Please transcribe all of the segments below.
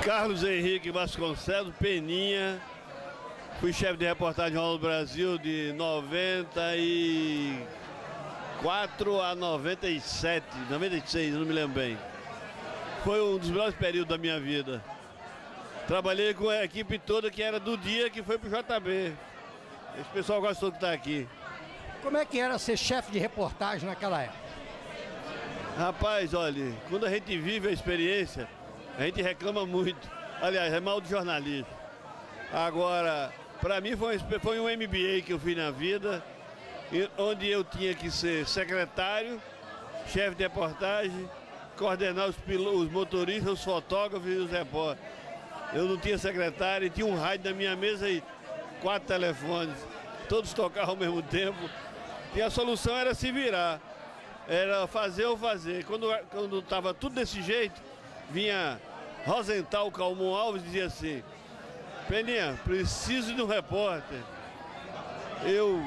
Carlos Henrique Vasconcelos, Peninha. Fui chefe de reportagem do Jornal do Brasil de 94 a 97, 96, não me lembro bem. Foi um dos melhores períodos da minha vida. Trabalhei com a equipe toda que era do dia que foi pro JB. Esse pessoal gostou de estar aqui. Como é que era ser chefe de reportagem naquela época? Rapaz, olha, quando a gente vive a experiência, a gente reclama muito. Aliás, é mal de jornalismo. Agora, para mim foi um MBA que eu fiz na vida, onde eu tinha que ser secretário, chefe de reportagem, coordenar os motoristas, os fotógrafos e os repórteres. Eu não tinha secretário, tinha um rádio na minha mesa e 4 telefones, todos tocavam ao mesmo tempo. E a solução era se virar, era fazer ou fazer. Quando estava tudo desse jeito, vinha Rosenthal Calmon Alves e dizia assim: Peninha, preciso de um repórter. Eu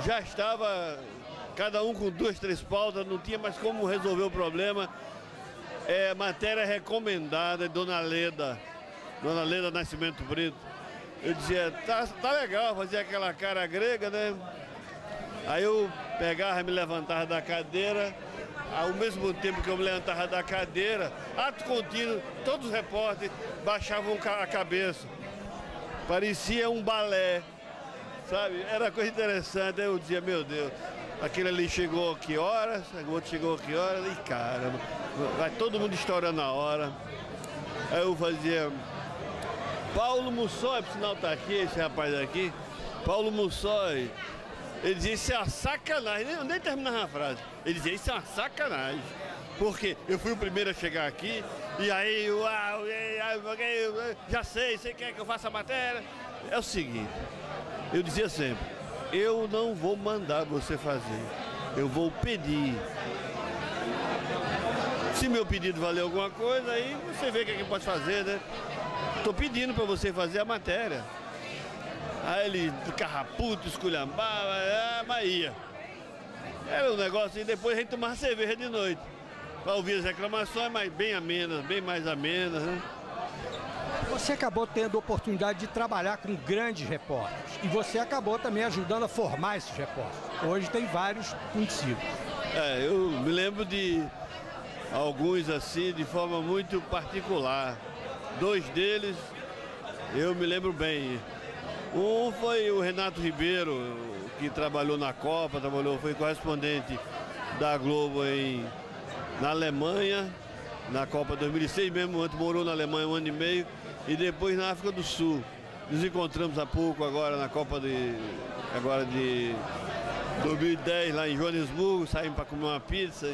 já estava, cada um com 2, 3 pautas, não tinha mais como resolver o problema. Matéria recomendada de Dona Leda Nascimento Brito. Eu dizia, tá legal, fazia aquela cara grega, né? Aí eu pegava e me levantava da cadeira, ao mesmo tempo que eu me levantava da cadeira, ato contínuo, todos os repórteres baixavam a cabeça. Parecia um balé, sabe? Era coisa interessante. Aí eu dizia, meu Deus, aquele ali chegou a que horas, o outro chegou a que horas, e caramba, vai todo mundo estourando na hora. Aí eu fazia... Paulo Mussói, por sinal tá aqui, esse rapaz aqui, Paulo Mussói, ele dizia, isso é uma sacanagem, eu nem terminava a frase, ele dizia, isso é uma sacanagem, porque eu fui o primeiro a chegar aqui, e aí, uau, já sei, você quer que eu faça a matéria? É o seguinte, eu dizia sempre, eu não vou mandar você fazer, eu vou pedir. Se meu pedido valer alguma coisa, aí você vê o que é que pode fazer, né? Estou pedindo para você fazer a matéria. Aí ele ficava puto, esculhambava, mas ia. Era um negócio, e depois a gente tomava cerveja de noite, para ouvir as reclamações, mas bem amenas, bem mais amenas, né? Você acabou tendo a oportunidade de trabalhar com grandes repórteres, e você acabou também ajudando a formar esses repórteres. Hoje tem vários conhecidos. Eu me lembro de alguns assim, de forma muito particular. 2 deles eu me lembro bem. Um foi o Renato Ribeiro, que trabalhou na Copa, foi correspondente da Globo na Alemanha, na Copa 2006 mesmo, antes morou na Alemanha 1 ano e meio, e depois na África do Sul. Nos encontramos há pouco agora na Copa de 2010 lá em Joanesburgo, saímos para comer uma pizza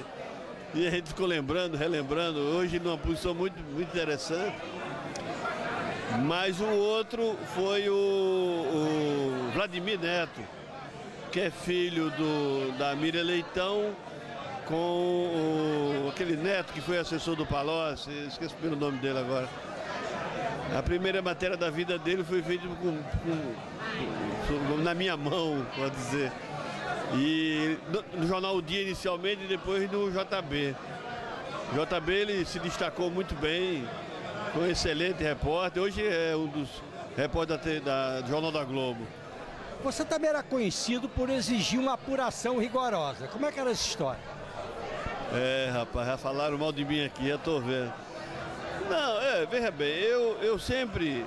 e a gente ficou relembrando, hoje numa posição muito, muito interessante. Mas o outro foi o Vladimir Neto, que é filho da Miriam Leitão, com aquele neto que foi assessor do Palocci, esqueci o nome dele agora. A primeira matéria da vida dele foi feita na minha mão, pode dizer. E no jornal O Dia inicialmente e depois no JB. O JB ele se destacou muito bem. Foi um excelente repórter, hoje é um dos repórteres do Jornal da Globo. Você também era conhecido por exigir uma apuração rigorosa. Como é que era essa história? Rapaz, já falaram mal de mim aqui, já tô vendo. Não, veja bem, eu sempre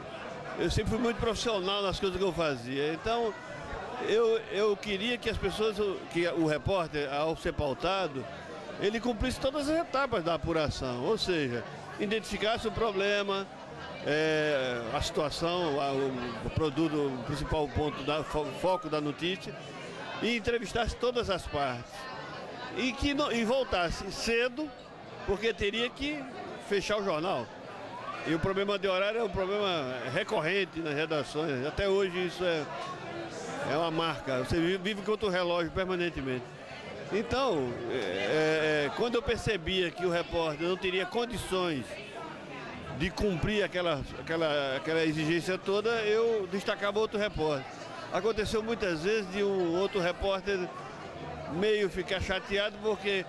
fui muito profissional nas coisas que eu fazia. Então, eu queria que as pessoas, que o repórter, ao ser pautado, ele cumprisse todas as etapas da apuração, ou seja, identificasse o problema, a situação, o produto, o principal ponto, foco da notícia, e entrevistasse todas as partes. E voltasse cedo, porque teria que fechar o jornal. E o problema de horário é um problema recorrente nas redações. Até hoje isso é uma marca. Você vive contra o relógio permanentemente. Então, quando eu percebia que o repórter não teria condições de cumprir aquela exigência toda, eu destacava outro repórter. Aconteceu muitas vezes de um outro repórter meio ficar chateado porque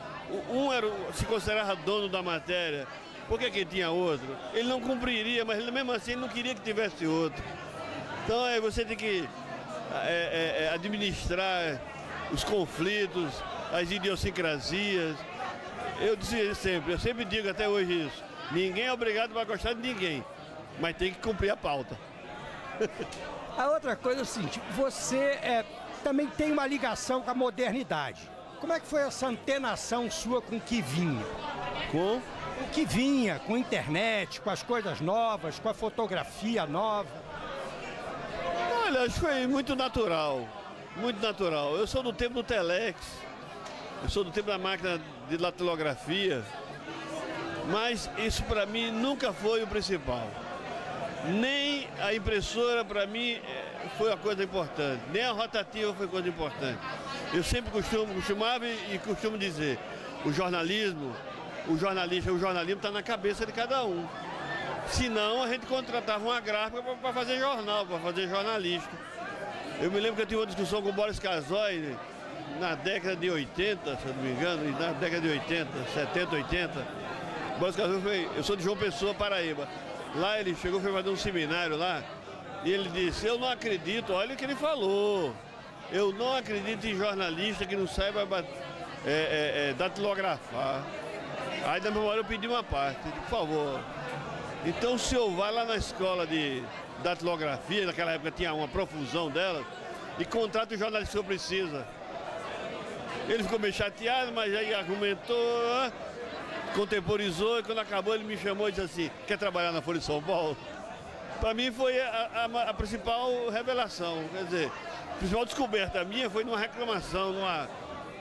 um se considerava dono da matéria Por que tinha outro? Ele não cumpriria, mas mesmo assim ele não queria que tivesse outro. Então você tem que administrar os conflitos, as idiosincrasias. Eu sempre digo até hoje isso. Ninguém é obrigado a gostar de ninguém, mas tem que cumprir a pauta. A outra coisa é o seguinte, você também tem uma ligação com a modernidade. Como é que foi essa antenação sua com o que vinha? Com? O que vinha, com a internet, com as coisas novas, com a fotografia nova? Olha, acho que foi muito natural, muito natural. Eu sou do tempo do telex, eu sou do tempo da máquina de datilografia, mas isso para mim nunca foi o principal. Nem a impressora para mim foi a coisa importante, nem a rotativa foi coisa importante. Eu sempre costumava e costumo dizer, o jornalismo está na cabeça de cada um. Senão a gente contratava uma gráfica para fazer jornal, para fazer jornalista. Eu me lembro que eu tive uma discussão com o Boris Casoy na década de 80, se eu não me engano, na década de 80, 70, 80. O Boris Casoy eu sou de João Pessoa, Paraíba. Lá ele chegou, foi fazer um seminário lá, e ele disse, eu não acredito, olha o que ele falou, eu não acredito em jornalista que não saiba datilografar. Aí na memória eu pedi uma parte, por favor. Então o senhor vai lá na escola de datilografia, naquela época tinha uma profusão dela, e contrata o jornalista que o senhor precisa. Ele ficou meio chateado, mas aí argumentou, contemporizou, e quando acabou ele me chamou e disse assim, quer trabalhar na Folha de São Paulo? Para mim foi a principal revelação, quer dizer, a principal descoberta minha foi numa reclamação,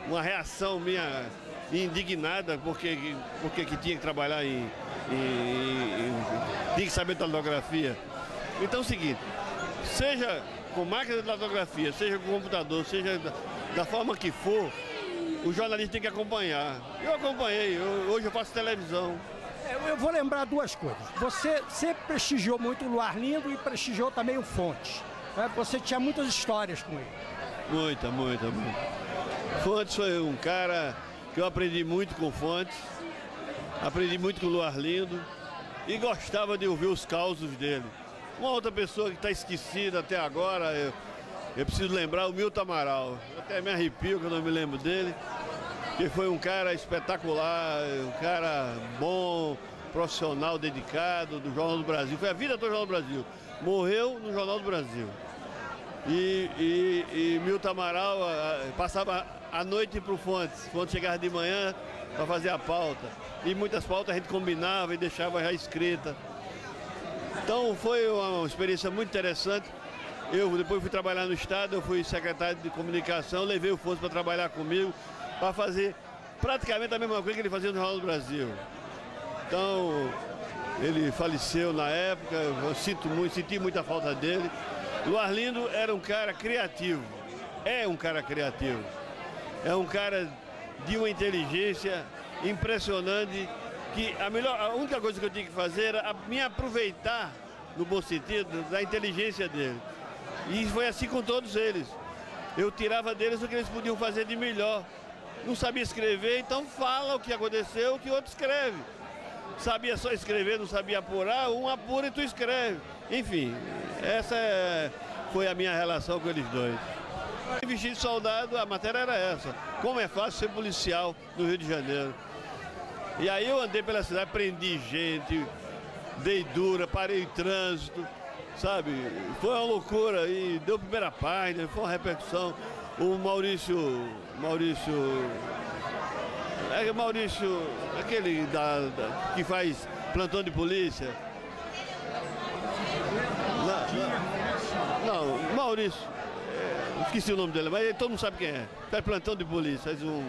numa reação minha indignada, porque que tinha que trabalhar tinha que saber datilografia. Então é o seguinte, seja com máquina de datilografia, seja com computador, seja da forma que for, o jornalista tem que acompanhar. Eu acompanhei, hoje eu faço televisão. Eu vou lembrar duas coisas. Você sempre prestigiou muito o Luar Lindo e prestigiou também o Fontes. Você tinha muitas histórias com ele. Muita. Fontes foi um cara que eu aprendi muito com Fontes, aprendi muito com o Luar Lindo e gostava de ouvir os causos dele. Uma outra pessoa que está esquecida até agora, eu preciso lembrar, o Milton Amaral. Eu até me arrepio quando eu me lembro dele, que foi um cara espetacular, um cara bom, profissional, dedicado, do Jornal do Brasil. Foi a vida do Jornal do Brasil. Morreu no Jornal do Brasil. E Milton Amaral passava a noite para o Fontes. Fontes chegava de manhã para fazer a pauta. E muitas pautas a gente combinava e deixava já escrita. Então foi uma experiência muito interessante. Eu depois fui trabalhar no Estado, eu fui secretário de comunicação, levei o Fontes para trabalhar comigo, para fazer praticamente a mesma coisa que ele fazia no Jornal do Brasil. Então, ele faleceu na época, eu senti muita falta dele. Luar Lindo era um cara criativo, é um cara criativo, é um cara de uma inteligência impressionante, que a única coisa que eu tinha que fazer era me aproveitar, no bom sentido, da inteligência dele. E foi assim com todos eles. Eu tirava deles o que eles podiam fazer de melhor. Não sabia escrever, então fala o que aconteceu, o que outro escreve. Sabia só escrever, não sabia apurar, um apura e tu escreve. Enfim, essa foi a minha relação com eles dois. Vestido de soldado, a matéria era essa. Como é fácil ser policial no Rio de Janeiro. E aí eu andei pela cidade, prendi gente, dei dura, parei em trânsito, sabe? Foi uma loucura e deu primeira página, foi uma repercussão. O Maurício, aquele que faz plantão de polícia. Não, Maurício, esqueci o nome dele, mas todo mundo sabe quem é. Faz plantão de polícia, faz um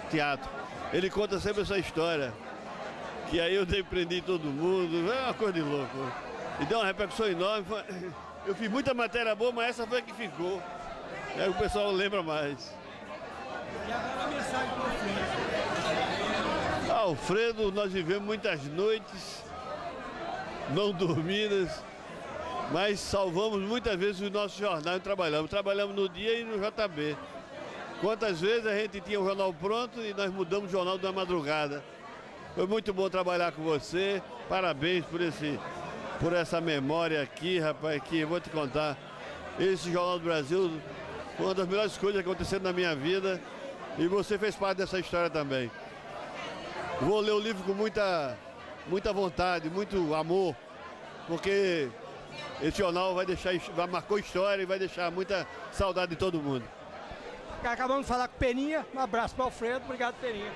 teatro. Ele conta sempre essa história, que aí eu prendi todo mundo, é uma coisa de louco. E deu uma repercussão enorme. Eu fiz muita matéria boa, mas essa foi a que ficou. Aí o pessoal lembra mais. E agora a mensagem para o Alfredo, nós vivemos muitas noites não dormidas, mas salvamos muitas vezes o nosso jornal e trabalhamos. Trabalhamos no dia e no JB. Quantas vezes a gente tinha o jornal pronto e nós mudamos o jornal da madrugada. Foi muito bom trabalhar com você. Parabéns por essa memória aqui, rapaz, que eu vou te contar. Esse Jornal do Brasil foi uma das melhores coisas que aconteceram na minha vida e você fez parte dessa história também. Vou ler o livro com muita vontade, muito amor, porque esse jornal marcou história e vai deixar muita saudade de todo mundo. Acabamos de falar com o Peninha. Um abraço para o Alfredo. Obrigado, Peninha.